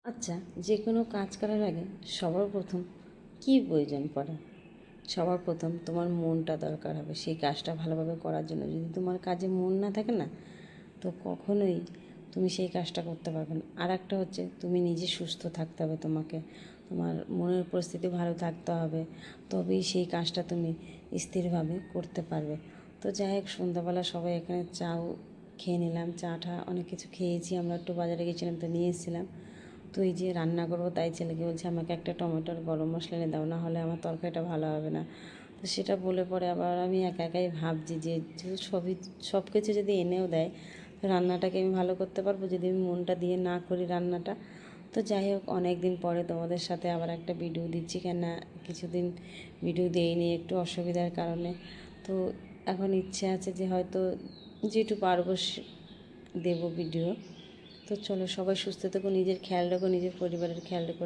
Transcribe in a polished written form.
আচ্ছা, যে কোনো কাজ করার আগে সবার প্রথম কী প্রয়োজন পড়ে? সবার প্রথম তোমার মনটা দরকার হবে সেই কাজটা ভালোভাবে করার জন্য। যদি তোমার কাজে মন না থাকে না, তো কখনোই তুমি সেই কাজটা করতে পারবে না। আর একটা হচ্ছে, তুমি নিজে সুস্থ থাকতে হবে তোমাকে। তোমার মনের পরিস্থিতি ভালো থাকতে হবে, তবেই সেই কাজটা তুমি স্থিরভাবে করতে পারবে। তো যাই হোক, সন্ধ্যাবেলা সবাই এখানে চাও খেয়ে নিলাম, চা অনেক কিছু খেয়েছি। আমরা একটু বাজারে গেছিলাম, তো নিয়ে এসেছিলাম। তো এই যে রান্না করবো, তাই ছেলেকে বলছে আমাকে একটা টমেটোর গরম মশলা এনে দাও, না হলে আমার তরকারিটা ভালো হবে না। তো সেটা বলে পরে আবার আমি একা একাই ভাবছি যে সব কিছু যদি এনেও দেয়, তো রান্নাটাকে আমি ভালো করতে পারবো যদি আমি মনটা দিয়ে না করি রান্নাটা। তো যাই হোক, অনেক দিন পরে তোমাদের সাথে আবার একটা ভিডিও দিচ্ছি, কেন কিছুদিন ভিডিও দিইনি একটু অসুবিধার কারণে। তো এখন ইচ্ছে আছে যে হয়তো যেটু পারবো দেবো ভিডিও। তো চলো, সবাই সুস্থ থেকো, নিজের খেয়াল রাখো, নিজের পরিবারের খেয়াল রেখো।